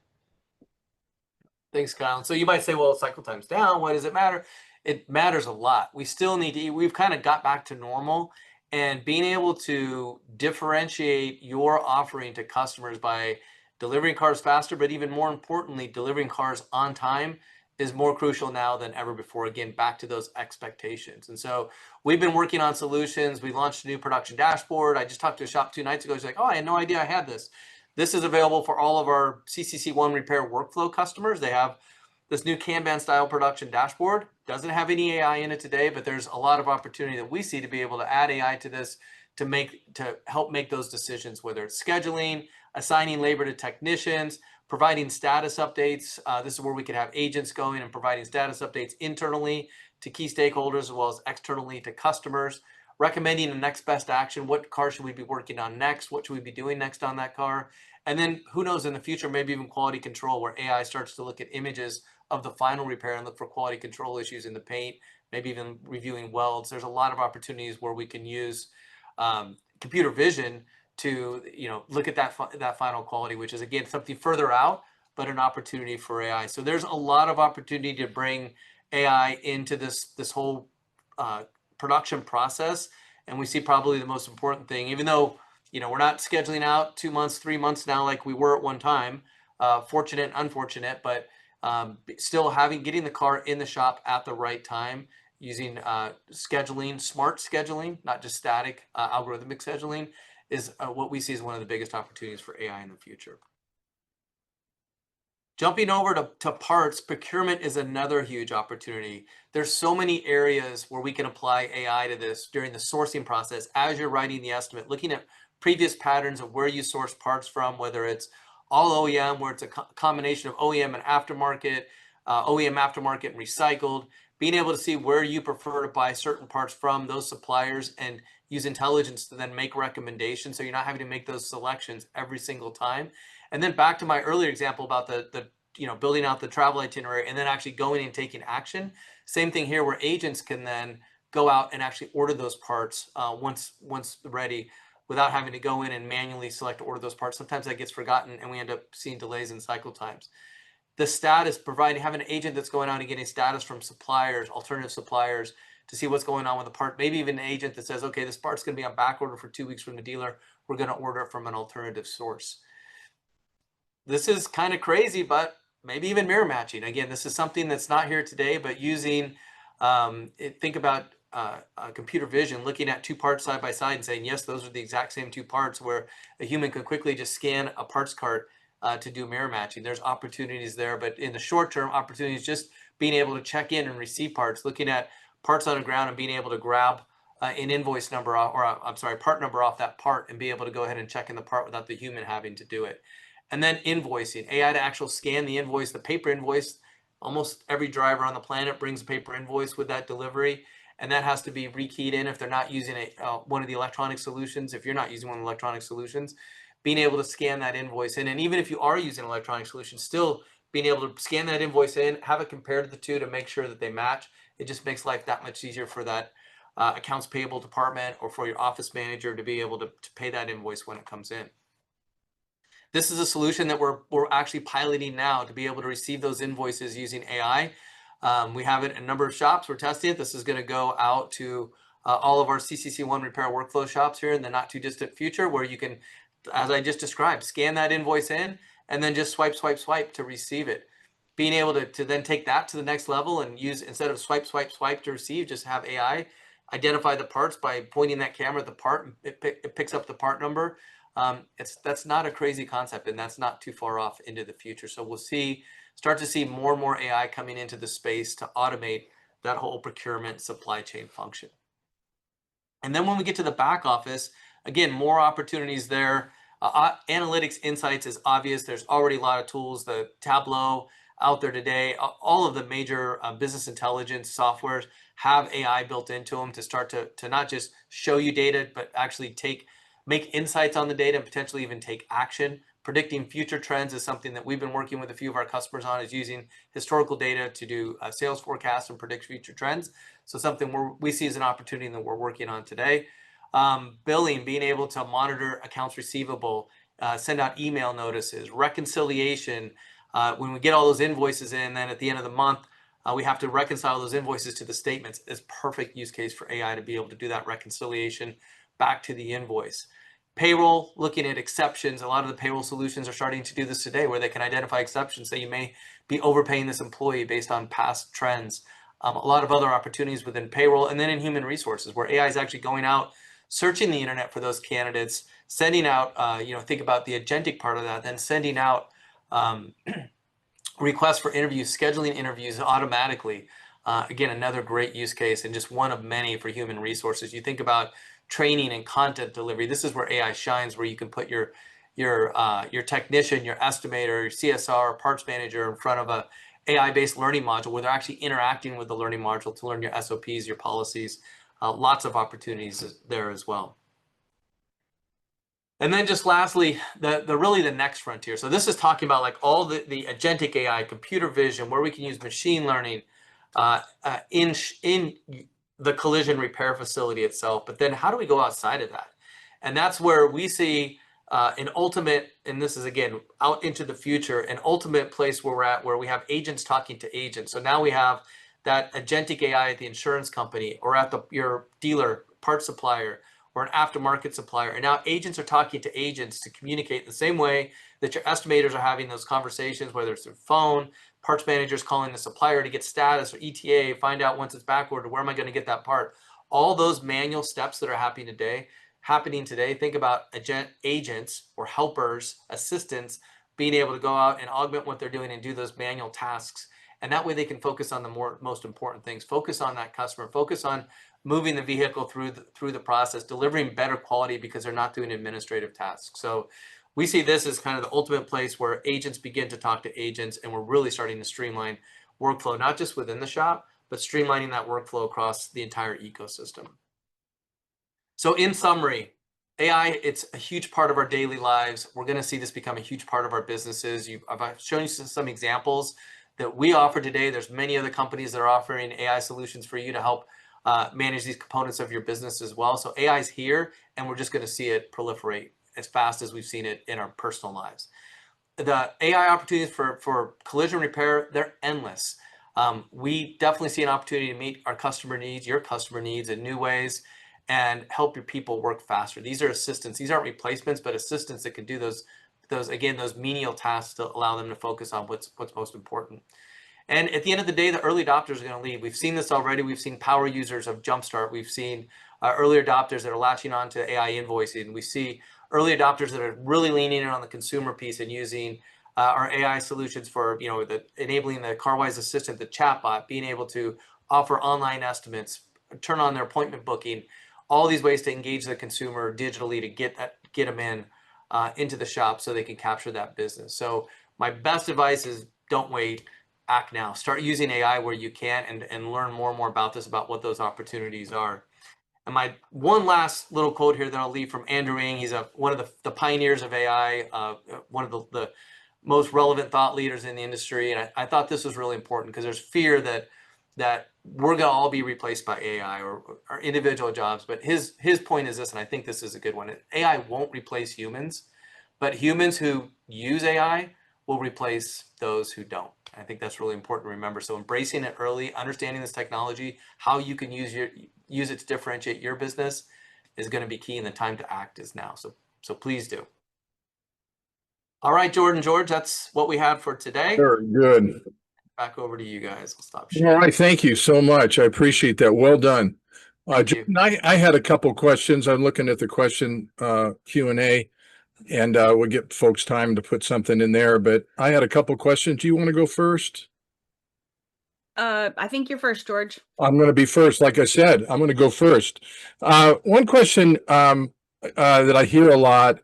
Thanks, Kyle. So you might say, well, cycle time's down. Why does it matter? It matters a lot. We still need to, we've kind of got back to normal. And being able to differentiate your offering to customers by delivering cars faster, but even more importantly, delivering cars on time is more crucial now than ever before. Again, back to those expectations. And so we've been working on solutions. We launched a new production dashboard. I just talked to a shop 2 nights ago. He's like, oh, I had no idea I had this. This is available for all of our CCC1 repair workflow customers. They have this new Kanban style production dashboard. Doesn't have any AI in it today, but there's a lot of opportunity that we see to be able to add AI to this to help make those decisions, whether it's scheduling, assigning labor to technicians, providing status updates. This is where we could have agents going and providing status updates internally to key stakeholders as well as externally to customers, recommending the next best action. What car should we be working on next? What should we be doing next on that car? And then who knows, in the future, maybe even quality control, where AI starts to look at images of the final repair and look for quality control issues in the paint, maybe even reviewing welds. There's a lot of opportunities where we can use computer vision to look at that final quality, which is, again, something further out, but an opportunity for AI. So there's a lot of opportunity to bring AI into this whole production process. And we see probably the most important thing, even though we're not scheduling out 2 months, 3 months now like we were at one time, fortunate and unfortunate, but Still getting the car in the shop at the right time, using scheduling, smart scheduling, not just static algorithmic scheduling, is what we see as one of the biggest opportunities for AI in the future. Jumping over to parts, procurement is another huge opportunity. There's so many areas where we can apply AI to this during the sourcing process as you're writing the estimate, looking at previous patterns of where you source parts from, whether it's all OEM, where it's a combination of OEM and aftermarket, OEM aftermarket and recycled, being able to see where you prefer to buy certain parts from those suppliers and use intelligence to then make recommendations, so you're not having to make those selections every single time. And then back to my earlier example about the building out the travel itinerary and then actually going and taking action. Same thing here, where agents can then go out and actually order those parts once ready, without having to go in and manually select order those parts. Sometimes that gets forgotten and we end up seeing delays in cycle times. The status, having an agent that's going out and getting status from suppliers, alternative suppliers, to see what's going on with the part. Maybe even an agent that says, okay, this part's going to be on back order for 2 weeks from the dealer. We're going to order it from an alternative source. This is kind of crazy, but maybe even mirror matching. Again, this is something that's not here today, but using, think about computer vision, looking at two parts side by side and saying, yes, those are the exact same two parts, where a human can quickly just scan a parts cart to do mirror matching. There's opportunities there, but in the short term, opportunities just being able to check in and receive parts, looking at parts on the ground and being able to grab an invoice number part number off that part and be able to go ahead and check in the part without the human having to do it. And then invoicing, AI to actually scan the invoice, the paper invoice. Almost every driver on the planet brings a paper invoice with that delivery, and that has to be rekeyed in if they're not using one of the electronic solutions. If you're not using one of the electronic solutions, being able to scan that invoice in, and even if you are using an electronic solution, still being able to scan that invoice in, have it compared to the two to make sure that they match. It just makes life that much easier for that accounts payable department or for your office manager to be able to pay that invoice when it comes in. This is a solution that we're actually piloting now to be able to receive those invoices using AI. We have it in a number of shops. We're testing it. This is going to go out to all of our CCC1 repair workflow shops here in the not too distant future, where you can, as I just described, scan that invoice in and then just swipe to receive it. Being able to then take that to the next level and use, instead of swipe to receive, just have AI identify the parts by pointing that camera at the part, and it picks up the part number. That's not a crazy concept, and that's not too far off into the future. So we'll start to see more and more AI coming into the space to automate that whole procurement supply chain function. And then when we get to the back office, again, more opportunities there. Analytics insights is obvious. There's already a lot of tools, the Tableau out there today. All of the major business intelligence softwares have AI built into them to start to not just show you data, but actually make insights on the data and potentially even take action. Predicting future trends is something that we've been working with a few of our customers on, is using historical data to do sales forecasts and predict future trends. So something we see as an opportunity that we're working on today. Billing, being able to monitor accounts receivable, send out email notices, reconciliation. When we get all those invoices in, then at the end of the month, we have to reconcile those invoices to the statements. It's perfect use case for AI to be able to do that reconciliation back to the invoice. Payroll, looking at exceptions. A lot of the payroll solutions are starting to do this today, where they can identify exceptions, that you may be overpaying this employee based on past trends. A lot of other opportunities within payroll, and then in human resources, where AI is actually going out, searching the internet for those candidates, sending out, think about the agentic part of that, then sending out requests for interviews, scheduling interviews automatically. Again, another great use case, and just one of many for human resources. You think about training and content delivery. This is where AI shines, where you can put your technician, your estimator, your CSR, parts manager in front of a AI-based learning module, where they're actually interacting with the learning module to learn your SOPs, your policies. Lots of opportunities there as well. And then just lastly, really the next frontier. So this is talking about like all the agentic AI, computer vision, where we can use machine learning in the collision repair facility itself. But then how do we go outside of that? And that's where we see an ultimate, and this is again out into the future, an ultimate place where we're at, where we have agents talking to agents. So now we have that agentic AI at the insurance company, or at your dealer, parts supplier, or an aftermarket supplier. And now agents are talking to agents to communicate the same way that your estimators are having those conversations, whether it's through phone, parts managers calling the supplier to get status, or ETA, find out once it's back ordered, where am I going to get that part? All those manual steps that are happening today, think about agents or helpers, assistants, being able to go out and augment what they're doing and do those manual tasks. And that way they can focus on the most important things, focus on that customer, focus on moving the vehicle through the process, delivering better quality because they're not doing administrative tasks. So we see this as kind of the ultimate place where agents begin to talk to agents, and we're really starting to streamline workflow, not just within the shop, but streamlining that workflow across the entire ecosystem. So in summary, AI, it's a huge part of our daily lives. We're going to see this become a huge part of our businesses. I've shown you some examples that we offer today. There's many other companies that are offering AI solutions for you to help manage these components of your business as well. So AI is here, and we're just going to see it proliferate as fast as we've seen it in our personal lives. The AI opportunities for collision repair, they're endless. We definitely see an opportunity to meet our customer needs, your customer needs in new ways, and help your people work faster. These are assistants. These aren't replacements, but assistants that can do those menial tasks to allow them to focus on what's most important. And at the end of the day, the early adopters are going to lead. We've seen this already. We've seen power users of Jumpstart. We've seen early adopters that are latching on to AI invoicing. We see early adopters that are really leaning in on the consumer piece and using our AI solutions for, enabling the CarWise assistant, the chatbot, being able to offer online estimates, turn on their appointment booking, all these ways to engage the consumer digitally to get them into the shop so they can capture that business. So my best advice is don't wait, act now. Start using AI where you can and learn more and more about this, about what those opportunities are. And my one last little quote here that I'll leave from Andrew Ng. He's one of the pioneers of AI, one of the most relevant thought leaders in the industry. And I thought this was really important because there's fear that we're going to all be replaced by AI or our individual jobs. But his point is this, and I think this is a good one. AI won't replace humans, but humans who use AI will replace those who don't. I think that's really important to remember. So embracing it early, understanding this technology, how you can use it to differentiate your business is going to be key, and the time to act is now. So please do. All right, Jordan, George, that's what we had for today. Very good. Back over to you guys. I'll stop All sharing. right, thank you so much. I appreciate that. Well done. Thank you. Jordan, I had a couple questions. I'm looking at the question Q&A, and we'll get folks time to put something in there. But I had a couple questions. Do you want to go first? I think you're first, George. I'm going to be first. Like I said, I'm going to go first. One question that I hear a lot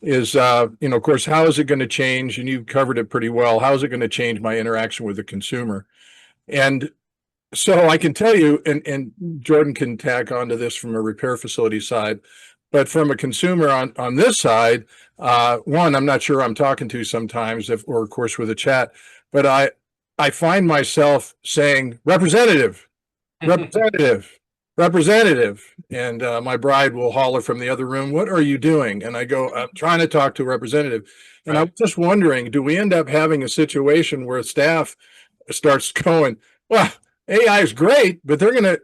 is, of course, how is it going to change? And you covered it pretty well. How is it going to change my interaction with the consumer? And so I can tell you, and Jordan can tack onto this from a repair facility side, but from a consumer on this side, one, I'm not sure I'm talking to sometimes, or of course with a chat, but I find myself saying representative, representative, and my bride will holler from the other room, "What are you doing?" And I go, "I'm trying to talk to a representative." And I'm just wondering, do we end up having a situation where staff starts going, "Well, AI is great, but they're gonna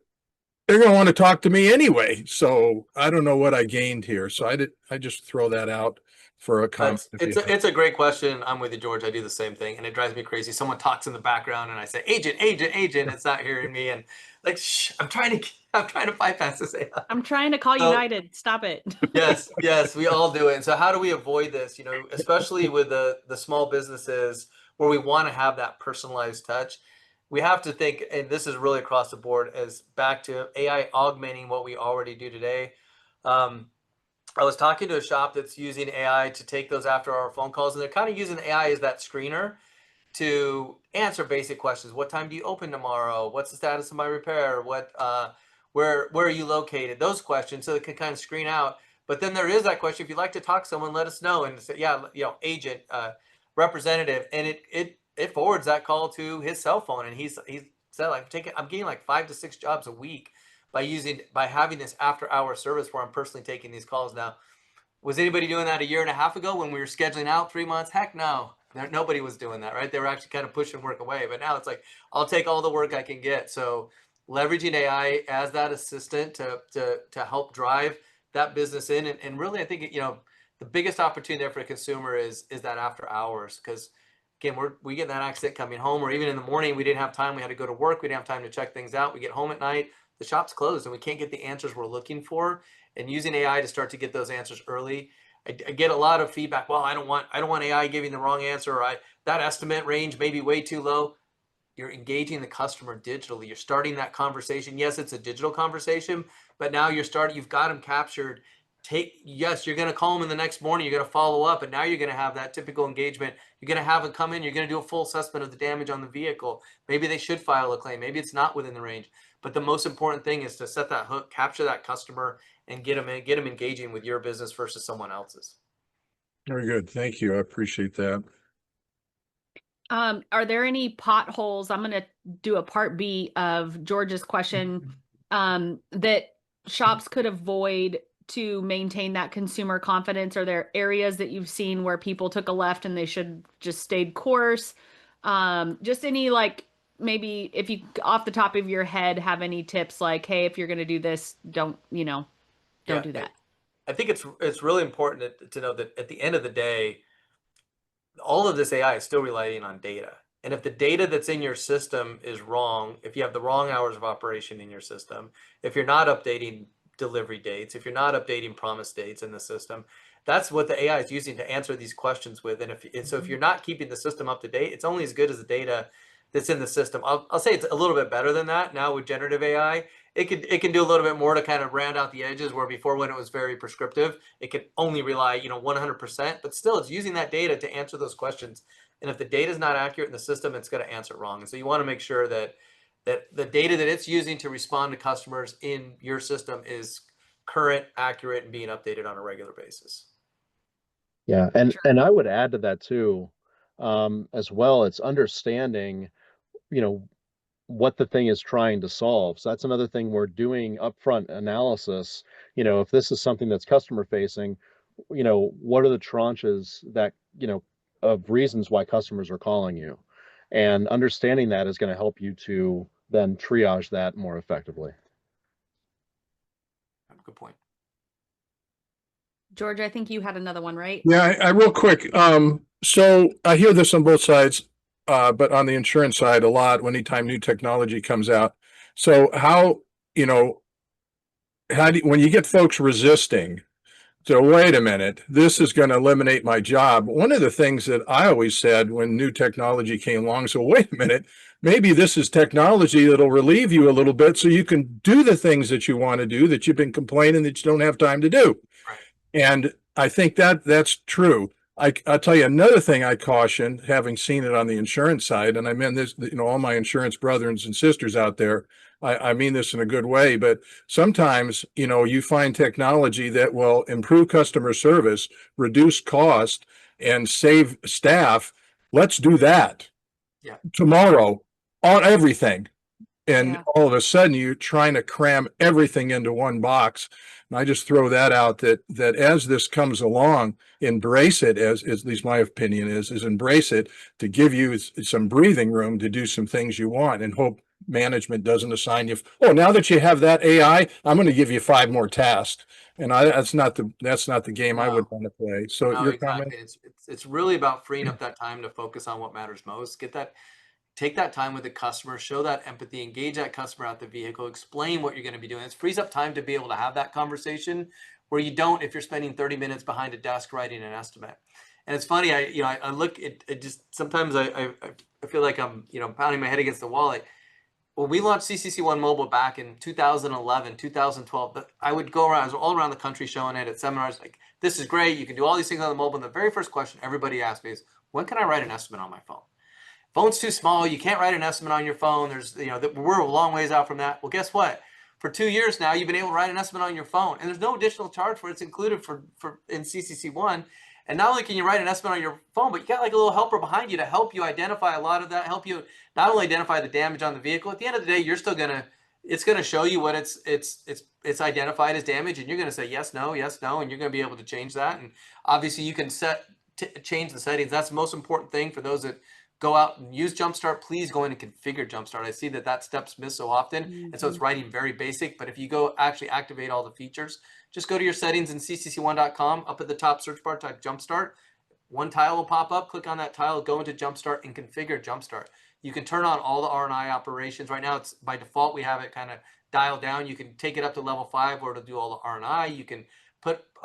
want to talk to me anyway." So I don't know what I gained here. So I just throw that out for a comment. It's a great question. I'm with you, George. I do the same thing, and it drives me crazy. Someone talks in the background, and I say, "Agent, agent, agent." It's not hearing me, and like, shh, I'm trying to bypass this AI. I'm trying to call United. Stop it. Yes, we all do it. And so how do we avoid this? Especially with the small businesses where we want to have that personalized touch, we have to think, and this is really across the board, as back to AI augmenting what we already do today. I was talking to a shop that's using AI to take those after-hour phone calls, and they're kind of using AI as that screener to answer basic questions. What time do you open tomorrow? What's the status of my repair? Where are you located? Those questions, so it can kind of screen out. But then there is that question: if you'd like to talk to someone, let us know. And say, yeah, agent, representative, and it forwards that call to his cell phone. And he said, I'm getting like 5 to 6 jobs a week by having this after-hour service where I'm personally taking these calls now. Was anybody doing that a year and a half ago when we were scheduling out 3 months? Heck no. Nobody was doing that, right? They were actually kind of pushing work away. But now it's like, I'll take all the work I can get. So leveraging AI as that assistant to help drive that business in. And really, I think, the biggest opportunity there for a consumer is that after hours. Because again, we get in that accident coming home, or even in the morning, we didn't have time. We had to go to work. We didn't have time to check things out. We get home at night, the shop's closed, and we can't get the answers we're looking for. And using AI to start to get those answers early, I get a lot of feedback. Well, I don't want AI giving the wrong answer, or that estimate range may be way too low. You're engaging the customer digitally. You're starting that conversation. Yes, it's a digital conversation, but now you've got them captured. Yes, you're going to call them in the next morning. You're going to follow up, and now you're going to have that typical engagement. You're going to have them come in. You're going to do a full assessment of the damage on the vehicle. Maybe they should file a claim. Maybe it's not within the range. But the most important thing is to set that hook, capture that customer, and get them engaging with your business versus someone else's. Very good. Thank you. I appreciate that. Are there any potholes? I'm going to do a part B of George's question, that shops could avoid to maintain that consumer confidence. Are there areas that you've seen where people took a left and they should just stayed course? Just any, like, maybe if you off the top of your head have any tips, like, hey, if you're going to do this, don't do that. I think it's really important to know that at the end of the day, all of this AI is still relying on data. And if the data that's in your system is wrong, if you have the wrong hours of operation in your system, if you're not updating delivery dates, if you're not updating promise dates in the system, that's what the AI is using to answer these questions with. And so if you're not keeping the system up to date, it's only as good as the data that's in the system. I'll say it's a little bit better than that now with generative AI. It can do a little bit more to kind of round out the edges, where before, when it was very prescriptive, it could only rely 100%, but still it's using that data to answer those questions. And if the data is not accurate in the system, it's going to answer wrong. And so you want to make sure that the data that it's using to respond to customers in your system is current, accurate, and being updated on a regular basis. Yeah, and I would add to that too, as well. It's understanding, what the thing is trying to solve. So that's another thing we're doing upfront analysis. If this is something that's customer facing, what are the tranches that, of reasons why customers are calling you, and understanding that is going to help you to then triage that more effectively. Good point. George, I think you had another one, right? Yeah, I real quick. So I hear this on both sides, but on the insurance side a lot anytime new technology comes out. So how when you get folks resisting, so wait a minute, this is going to eliminate my job. One of the things that I always said when new technology came along, so wait a minute, maybe this is technology that'll relieve you a little bit so you can do the things that you want to do that you've been complaining that you don't have time to do. Right. And I think that's true. I'll tell you another thing I caution, having seen it on the insurance side, and I mean this, all my insurance brothers and sisters out there, I mean this in a good way, but sometimes, you find technology that will improve customer service, reduce cost, and save staff. Let's do that. Yeah. Tomorrow on everything. And Yeah. all of a sudden you're trying to cram everything into one box. And I just throw that out that as this comes along, embrace it, as at least my opinion is embrace it, to give you some breathing room to do some things you want, and hope management doesn't assign you, oh, now that you have that AI, I'm going to give you 5 more tasks. And that's not the game I would want to play. So No, your exactly. comment? It's really about freeing up that time to focus on what matters most. Take that time with the customer, show that empathy, engage that customer at the vehicle, explain what you're going to be doing. It frees up time to be able to have that conversation where you don't, if you're spending 30 minutes behind a desk writing an estimate. And it's funny, I look at it, just sometimes I feel like I'm, pounding my head against the wall. When we launched CCC1 Mobile back in 2011, 2012, I would go around, I was all around the country showing it at seminars, like, this is great, you can do all these things on the mobile. And the very first question everybody asked me is, when can I write an estimate on my phone? Phone's too small. You can't write an estimate on your phone. We're a long ways out from that. Well, guess what? For 2 years now, you've been able to write an estimate on your phone, and there's no additional charge for it. It's included in CCC1. And not only can you write an estimate on your phone, but you got like a little helper behind you to help you identify a lot of that, help you not only identify the damage on the vehicle. At the end of the day, you're still it's gonna show you what it's identified as damage, and you're gonna say yes, no, and you're gonna be able to change that. And obviously, you can change the settings. That's the most important thing for those that go out and use Jumpstart, please go in and configure Jumpstart. I see that step's missed so often. And so it's writing very basic, but if you go actually activate all the features, just go to your settings in ccc1.com, up at the top search bar, type Jumpstart. One tile will pop up, click on that tile, go into Jumpstart and configure Jumpstart. You can turn on all the R&I operations. Right now, it's by default, we have it kind of dialed down. You can take it up to level 5 where it'll do all the R&I. You can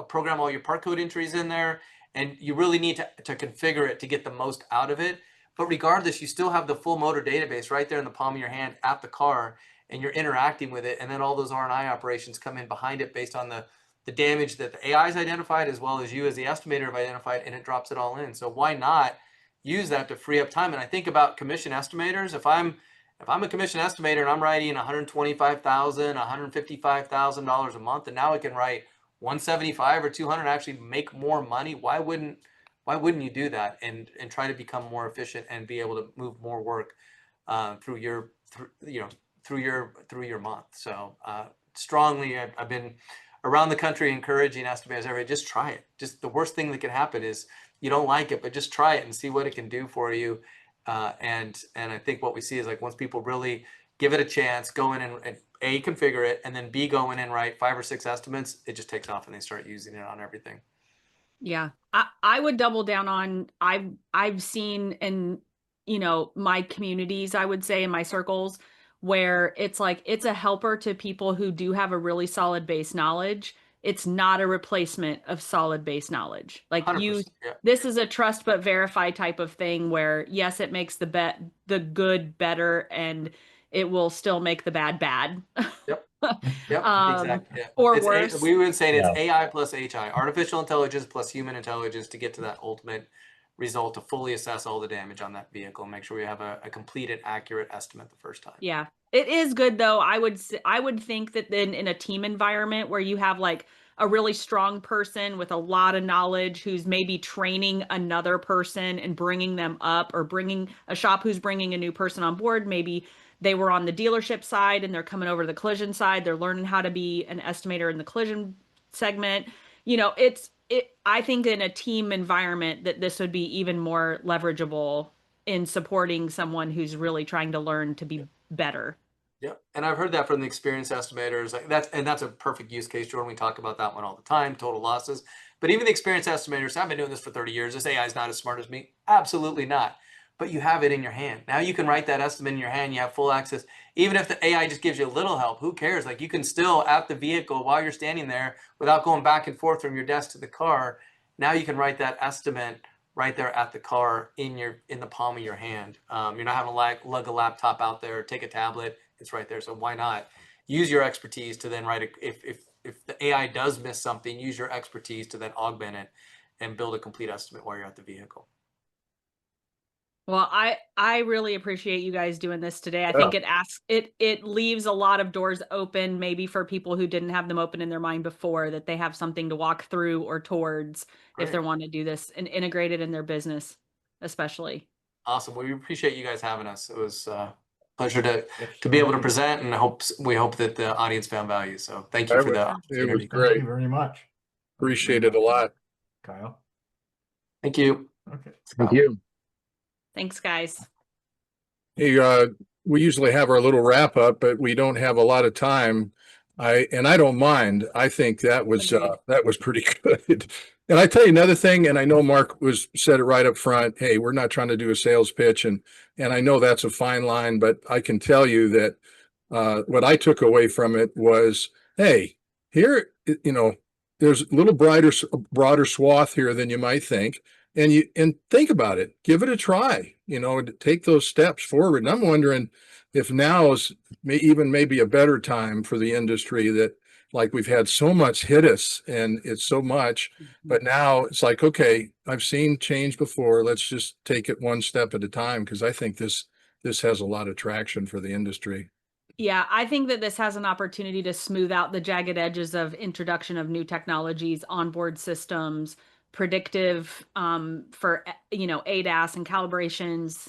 program all your part code entries in there, and you really need to configure it to get the most out of it. But regardless, you still have the full motor database right there in the palm of your hand at the car, and you're interacting with it. And then all those R&I operations come in behind it based on the damage that the AI has identified, as well as you as the estimator have identified, and it drops it all in. So why not use that to free up time? And I think about commission estimators. If I'm a commission estimator and I'm writing $125,000, $155,000 a month, and now I can write 175 or 200, actually make more money. Why wouldn't you do that and try to become more efficient and be able to move more work through your month? So strongly, I've been around the country encouraging estimators everybody, just try it. Just the worst thing that can happen is you don't like it, but just try it and see what it can do for you. And I think what we see is, like, once people really give it a chance, go in and A, configure it, and then B, go in and write 5 or 6 estimates, it just takes off and they start using it on everything. Yeah, I would double down on, I've seen in, my communities, I would say in my circles, where it's like, it's a helper to people who do have a really solid base knowledge. It's not a replacement of solid base knowledge. Like 100%, yeah. this is a trust but verify type of thing where, yes, it makes the good better, and it will still make the bad bad. Yep. Yep, exactly. Yeah. Or It's worse. we would say it's Yeah. AI plus HI, artificial intelligence plus human intelligence, to get to that ultimate result, to fully assess all the damage on that vehicle and make sure we have a complete and accurate estimate the first time. Yeah, it is good though. I would think that then in a team environment where you have like a really strong person with a lot of knowledge who's maybe training another person and bringing them up, or bringing a shop who's bringing a new person on board. Maybe they were on the dealership side and they're coming over to the collision side. They're learning how to be an estimator in the collision segment. I think in a team environment that this would be even more leverageable in supporting someone who's really trying to learn to be better. Yeah, and I've heard that from the experienced estimators. Like that's a perfect use case, Jordan. We talk about that one all the time, total losses. But even the experienced estimators, I've been doing this for 30 years. This AI is not as smart as me. Absolutely not. But you have it in your hand. Now you can write that estimate in your hand. You have full access. Even if the AI just gives you a little help, who cares? Like, you can still, at the vehicle while you're standing there, without going back and forth from your desk to the car, now you can write that estimate right there at the car in the palm of your hand. You're not having to lug a laptop out there, take a tablet. It's right there. So why not use your expertise to then write if the AI does miss something, use your expertise to then augment it and build a complete estimate while you're at the vehicle. Well, I really appreciate you guys doing this today. I Yeah. think it leaves a lot of doors open, maybe for people who didn't have them open in their mind before, that they have something to walk through or towards if they Great. want to do this and integrate it in their business, especially. Awesome. Well, we appreciate you guys having us. It was a pleasure to Yes, be able to thank you. present, and we hope that the audience found value. So thank you That for was- the it opportunity. was Thank great. you very much. Appreciate it a lot. Kyle. Thank you. Okay. Thank you. Thanks, guys. Hey, we usually have our little wrap up, but we don't have a lot of time. I don't mind. I think that was pretty good. And I tell you another thing, and I know Mark said it right up front. Hey, we're not trying to do a sales pitch, and I know that's a fine line, but I can tell you that what I took away from it was, hey, here, there's a little broader swath here than you might think. And think about it, give it a try, and take those steps forward. And I'm wondering if now is maybe a better time for the industry, that, like, we've had so much hit us and it's so much, but now it's like, okay, I've seen change before. Let's just take it one step at a time, because I think this has a lot of traction for the industry. Yeah, I think that this has an opportunity to smooth out the jagged edges of introduction of new technologies, onboard systems, predictive for ADAS and calibrations,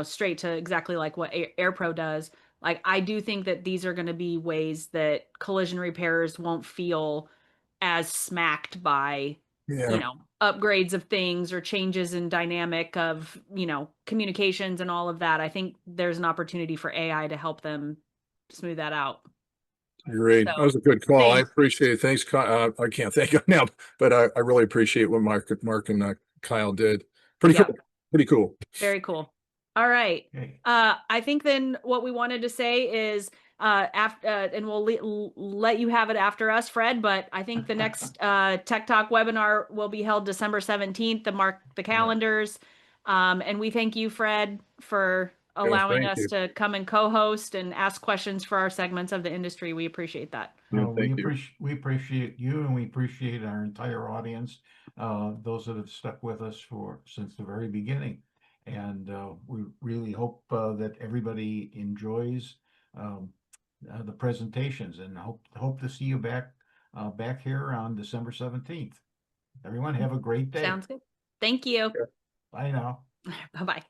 straight to exactly like what AirPro does. Like, I do think that these are going to be ways that collision repairers won't feel as smacked by Yeah, you know, upgrades of things or changes in dynamic of, you know, communications and all of that. I think there's an opportunity for AI to help them smooth that out. great. So, That was a good call. I thanks. appreciate it. Thanks. I can't thank you now, but I really appreciate what Mark and Kyle did. Pretty Yeah. cool. Pretty cool. Very cool. All right. Okay. I think then what we wanted to say is after and we'll let you have it after us, Fred, but I think the next Tech Talk webinar will be held December 17th to mark the calendars. And we thank you, Fred, for allowing thank us you. to come and co-host and ask questions for our segments of the industry. We appreciate that. Yeah, We thank you. appreciate you, and we appreciate our entire audience, those that have stuck with us since the very beginning. And we really hope that everybody enjoys the presentations, and hope to see you back here on December 17th. Everyone have a great day. Sounds good. Thank you. Bye now. Bye-bye.